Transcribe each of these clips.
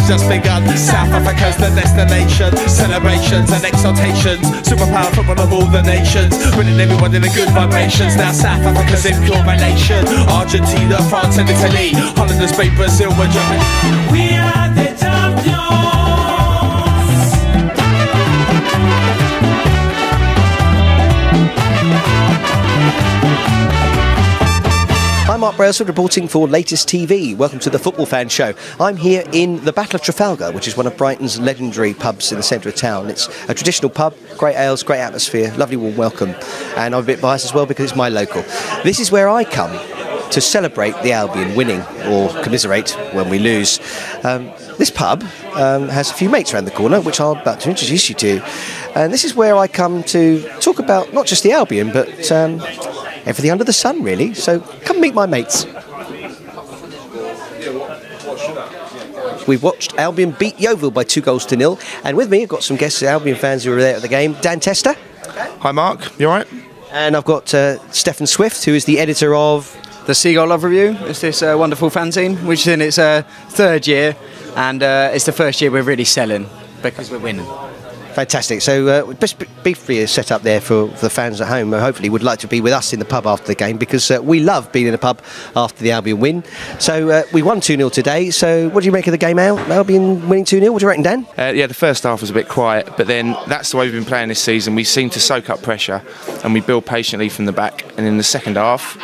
Just begun. South Africa's the destination. Celebrations and exaltations. Superpower football of all the nations. Bringing everyone in the good vibrations. Now South Africa's in pure nation. Argentina, France and Italy. Holland, Spain, Brazil, and Germany. We are the champions. I'm Mark Brailsford reporting for Latest TV. Welcome to the Football Fan Show. I'm here in the Battle of Trafalgar, which is one of Brighton's legendary pubs in the centre of town. It's a traditional pub, great ales, great atmosphere, lovely warm welcome. And I'm a bit biased as well because it's my local. This is where I come to celebrate the Albion winning, or commiserate when we lose. This pub has a few mates around the corner, which I'm about to introduce you to. And this is where I come to talk about not just the Albion, but everything under the sun, really. So come meet my mates. We've watched Albion beat Yeovil by 2-0, and with me I've got some guests, Albion fans who were there at the game. Dan Tester. Hi Mark, you alright? And I've got Stefan Swift, who is the editor of The Seagull Love Review. It's this wonderful fanzine, which is in its third year, and it's the first year we're really selling because we're winning. Fantastic. So just briefly set up there for the fans at home who hopefully would like to be with us in the pub after the game, because we love being in a pub after the Albion win. So we won 2-0 today. So what do you make of the game, Al? Albion winning 2-0, what do you reckon, Dan? Yeah, the first half was a bit quiet, but then that's the way we've been playing this season. We seem to soak up pressure and we build patiently from the back, and in the second half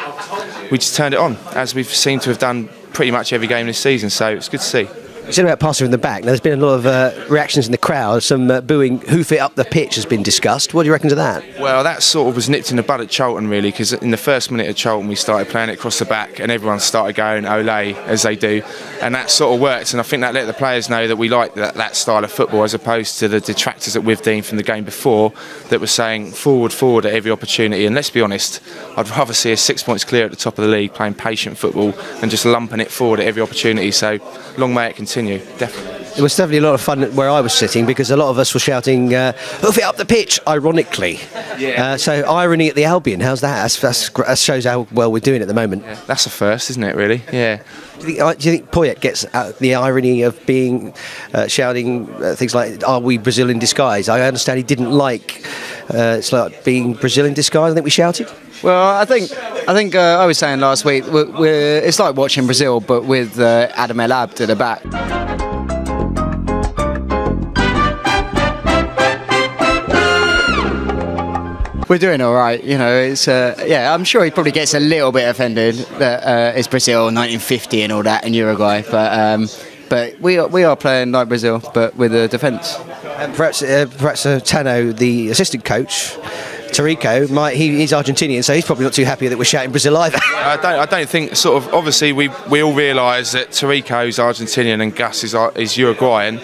we just turned it on, as we've seemed to have done pretty much every game this season, so it's good to see. You said about passing from the back. Now, there's been a lot of reactions in the crowd. Some booing, hoof it up the pitch has been discussed. What do you reckon to that? Well, that sort of was nipped in the bud at Charlton, really, because in the first minute at Charlton we started playing it across the back and everyone started going olé, as they do, and that sort of worked, and I think that let the players know that we like that style of football, as opposed to the detractors at Withdean from the game before that were saying forward at every opportunity. And let's be honest, I'd rather see us 6 points clear at the top of the league playing patient football and just lumping it forward at every opportunity, so long may it continue, definitely. It was definitely a lot of fun where I was sitting, because a lot of us were shouting, hoof it up the pitch, ironically. Yeah. So irony at the Albion, how's that? That shows how well we're doing at the moment. Yeah, that's a first, isn't it, really? Yeah. Do you think Poyet gets the irony of being shouting things like, are we Brazil in disguise? I understand he didn't like it's like being Brazil in disguise. I think we shouted. Well, I think I was saying last week, it's like watching Brazil, but with Adam El Abd at the back. We're doing all right, you know. It's yeah. I'm sure he probably gets a little bit offended that it's Brazil 1950 and all that in Uruguay, but we are playing like Brazil, but with a defence. And perhaps Tano, the assistant coach, Tarico, he's Argentinian, so he's probably not too happy that we're shouting Brazil either. I don't think, sort of, obviously we all realise that Tarico's Argentinian and Gus is Uruguayan,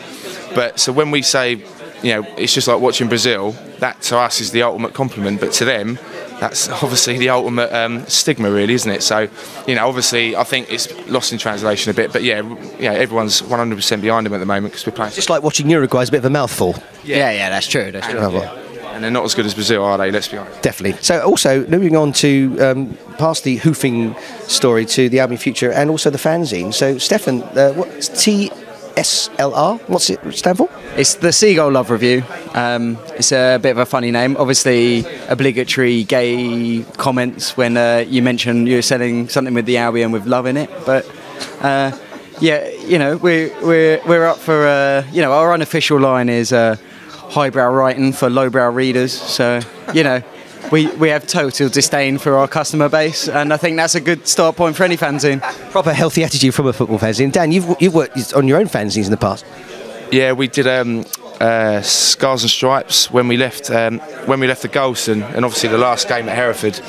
but so when we say, you know, it's just like watching Brazil, that to us is the ultimate compliment, but to them that's obviously the ultimate stigma, really, isn't it? So, you know, obviously I think it's lost in translation a bit, but yeah, everyone's 100% behind him at the moment because we're playing. Just like watching Uruguay is a bit of a mouthful. Yeah, that's true. That's true. And they're not as good as Brazil, are they? Let's be honest. Definitely. So also, moving on to past the hoofing story to the Albion Future and also the fanzine. So, Stefan, what's TSLR? What's it stand for? It's the Seagull Love Review. It's a bit of a funny name. Obviously, obligatory gay comments when you mention you're selling something with the Albion with love in it. But yeah, you know, we're up for you know, our unofficial line is highbrow writing for lowbrow readers. So, you know, we have total disdain for our customer base, and I think that's a good start point for any fanzine. Proper healthy attitude from a football fanzine. Dan, you've worked on your own fanzines in the past. Yeah, we did scars and stripes when we left the Goulston, and obviously the last game at Hereford.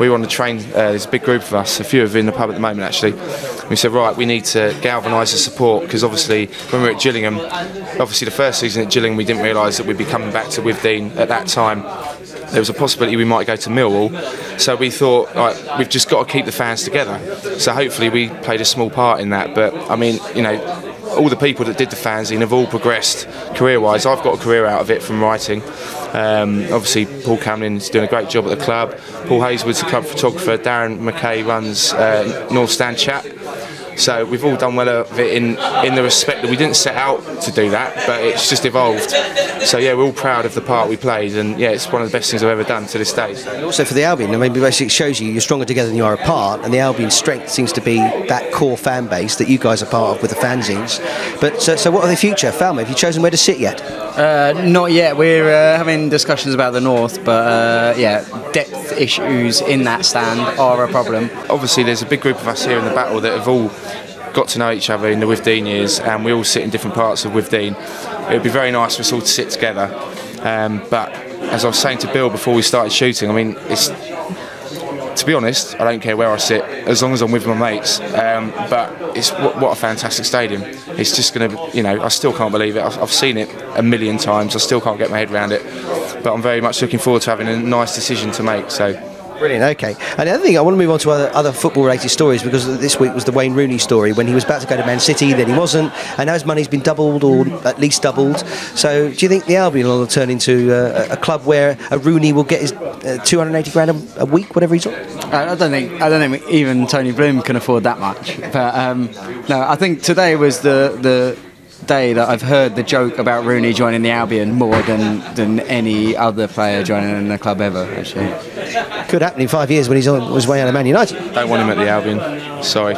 We were on the train. There's a big group of us, a few of in the pub at the moment actually. We said, right, we need to galvanise the support, because obviously when we were at Gillingham, obviously the first season at Gillingham, we didn't realise that we'd be coming back to Withdean at that time. There was a possibility we might go to Millwall, so we thought, right, we've just got to keep the fans together. So hopefully we played a small part in that. But I mean, you know, all the people that did the fanzine have all progressed career-wise. I've got a career out of it from writing. Obviously, Paul Camlin's doing a great job at the club. Paul Hazelwood's the club photographer. Darren McKay runs North Stand Chat. So we've all done well of it in the respect that we didn't set out to do that, but it's just evolved. So yeah, we're all proud of the part we played, and yeah, it's one of the best things I've ever done to this day. And also for the Albion, I mean, basically it shows you're stronger together than you are apart, and the Albion's strength seems to be that core fan base that you guys are part of with the fanzines. But so what are the future? Falmer, have you chosen where to sit yet? Not yet. We're having discussions about the North, but yeah, depth issues in that stand are a problem. Obviously, there's a big group of us here in the battle that have all got to know each other in the Withdean years, and we all sit in different parts of Withdean. It would be very nice for us all to sit together. But as I was saying to Bill before we started shooting, I mean, to be honest, I don't care where I sit as long as I'm with my mates. But it's what a fantastic stadium. It's just going to, you know, I still can't believe it. I've seen it a million times. I still can't get my head around it. But I'm very much looking forward to having a nice decision to make. So. Brilliant, okay. And the other thing, I want to move on to other football-related stories, because this week was the Wayne Rooney story, when he was about to go to Man City, then he wasn't, and now his money's been doubled, or at least doubled. So do you think the Albion will turn into a club where a Rooney will get his 280 grand a week, whatever he's on? I don't think even Tony Bloom can afford that much. But no, I think today was the day that I've heard the joke about Rooney joining the Albion more than any other player joining the club ever, actually. Could happen in 5 years when he's on his way out of Man United. Don't want him at the Albion. Sorry.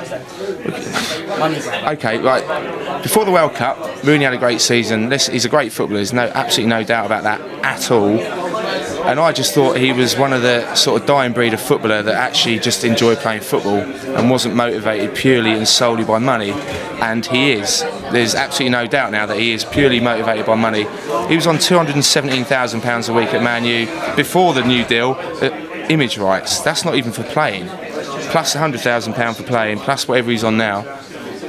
Okay, right. Before the World Cup, Rooney had a great season. He's a great footballer. There's absolutely no doubt about that at all. And I just thought he was one of the sort of dying breed of footballer that actually just enjoyed playing football and wasn't motivated purely and solely by money. And he is. There's absolutely no doubt now that he is purely motivated by money. He was on £217,000 a week at Man U before the new deal. Image rights. That's not even for playing. Plus £100,000 for playing. Plus whatever he's on now.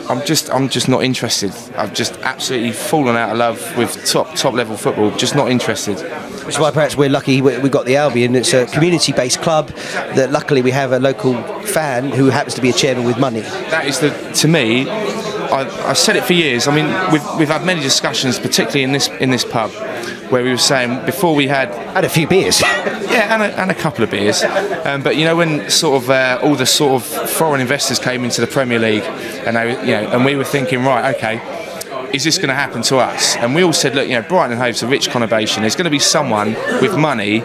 I'm just not interested. I've just absolutely fallen out of love with top level football. Just not interested. Which is why perhaps we're lucky we've got the Albion. It's a community-based club that luckily we have a local fan who happens to be a chairman with money. That is to me, I've said it for years. I mean, we've had many discussions, particularly in this pub, where we were saying before we had a few beers. Yeah, and a couple of beers. But you know, when sort of all the sort of foreign investors came into the Premier League, and they, you know, and we were thinking, right, okay, is this going to happen to us? And we all said, look, you know, Brighton and Hove's a rich conurbation. There's going to be someone with money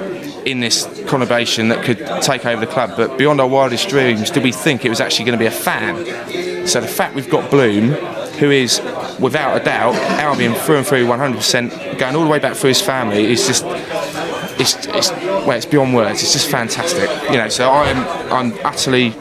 in this conurbation that could take over the club. But beyond our wildest dreams, did we think it was actually going to be a fan? So the fact we've got Bloom, who is without a doubt Albion through and through, 100%, going all the way back through his family, is just. It's beyond words. It's just fantastic, you know. So I'm utterly.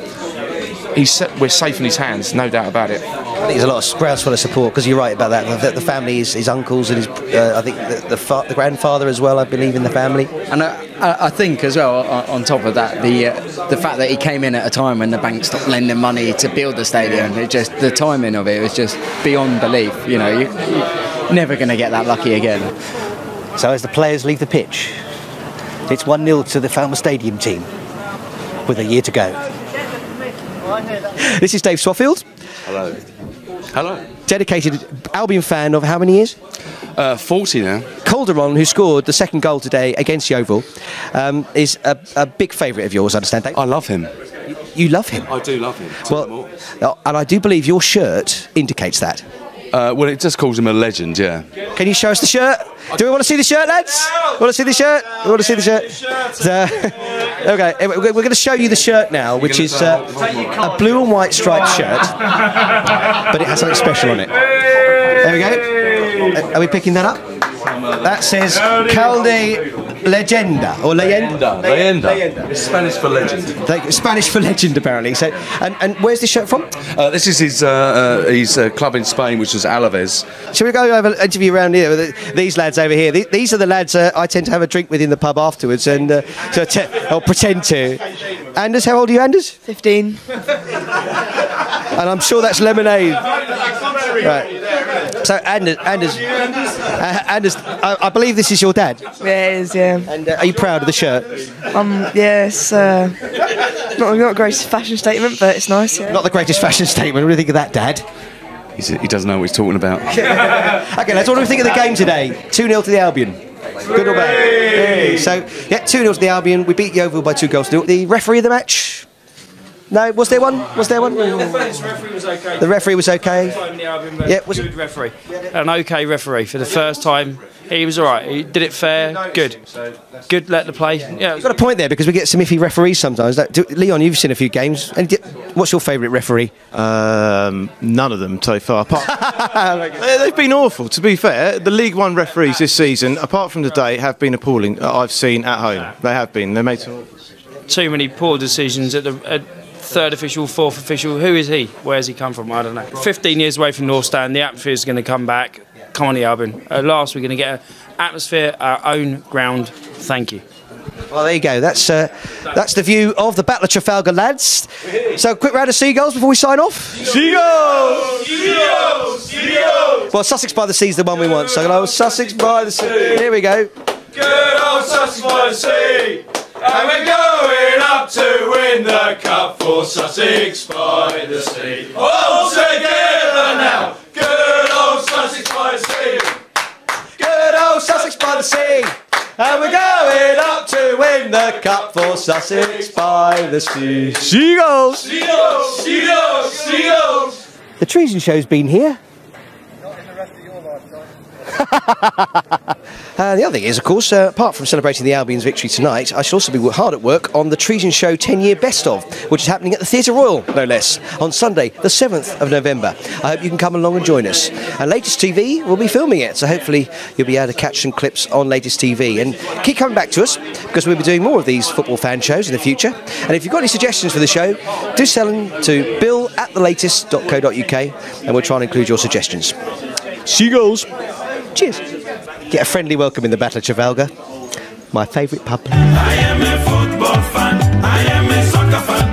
We're safe in his hands, no doubt about it. I think there's a lot of groundswell of support, because you're right about that. The family, his uncles and his, I think the grandfather as well, I believe, in the family. And I think as well, on top of that, the fact that he came in at a time when the bank stopped lending money to build the stadium, the timing of it was just beyond belief. You know, you're never going to get that lucky again. So as the players leave the pitch, it's 1-0 to the Falmer Stadium team with a year to go. This is Dave Swaffield. Hello. Hello. Dedicated Albion fan of how many years? 40 now. Calderon, who scored the second goal today against Yeovil, is a big favourite of yours, I understand, Dave? I love him. You love him? I do love him. Well, and I do believe your shirt indicates that. Well, it just calls him a legend, yeah. Can you show us the shirt? Do we want to see the shirt, lads? Want to see the shirt? We want to see the shirt. So, okay, we're going to show you the shirt now, which is a blue and white striped shirt, but it has something special on it. There we go. Are we picking that up? That says Calde Legenda or Leyenda? Leyenda. It's Spanish for legend. Spanish for legend, apparently. So, and where's this shirt from? This is his club in Spain, which is Alaves. Shall we go have an interview around here with these lads over here? These are the lads I tend to have a drink with in the pub afterwards and or pretend to. Anders, how old are you, Anders? 15. And I'm sure that's lemonade. Right. So, Anders, I believe this is your dad. Yeah, it is, yeah. And are you proud of the shirt? Yeah, it's not a great fashion statement, but it's nice, yeah. Not the greatest fashion statement. What do you think of that, Dad? He doesn't know what he's talking about. Okay, let's what do we think of the game today? 2-0 to the Albion. Good or bad? Hey. So, yeah, 2-0 to the Albion. We beat Yeovil by 2 goals to 0. The referee of the match? No, was there one? The referee was okay. The referee was okay. Yeah, was a good referee. An okay referee for the first time. He was all right. He did it fair. Good. Good. Let the play. Yeah. You've got a point there because we get some iffy referees sometimes. Leon, you've seen a few games. And what's your favourite referee? None of them so far. They've been awful. To be fair, the League One referees this season, apart from today, have been appalling. I've seen at home. They have been. They made some. Too many poor decisions at the. Third official, fourth official, who is he? Where's he come from? I don't know. 15 years away from North Stand, the atmosphere is going to come back. Come on, the Albion. At last, we're going to get an atmosphere, our own ground. Thank you. Well, there you go. That's the view of the Battle of Trafalgar lads. So, quick round of seagulls before we sign off. Seagulls! Seagulls! Seagulls! Well, Sussex by the Sea is the one we want. So, Sussex by the Sea. Here we go. Good old Sussex by the Sea. And we're going up to win the cup for Sussex by the Sea. All together now. Good old Sussex by the Sea. Good old Sussex by the Sea. And we're going up to win the cup for Sussex by the Sea. Seagulls! Seagulls! Seagulls! Seagulls! The Treason Show's been here. The other thing is, of course, apart from celebrating the Albion's victory tonight, I shall also be hard at work on the Treason Show 10-year Best Of, which is happening at the Theatre Royal, no less, on Sunday, the 7th of November. I hope you can come along and join us. And Latest TV will be filming it, so hopefully you'll be able to catch some clips on Latest TV. And keep coming back to us, because we'll be doing more of these football fan shows in the future. And if you've got any suggestions for the show, do send them to bill@thelatest.co.uk, and we'll try and include your suggestions. Seagulls! Cheers. Get a friendly welcome in the Battle of Trafalgar. My favourite pub. I am a football fan. I am a soccer fan.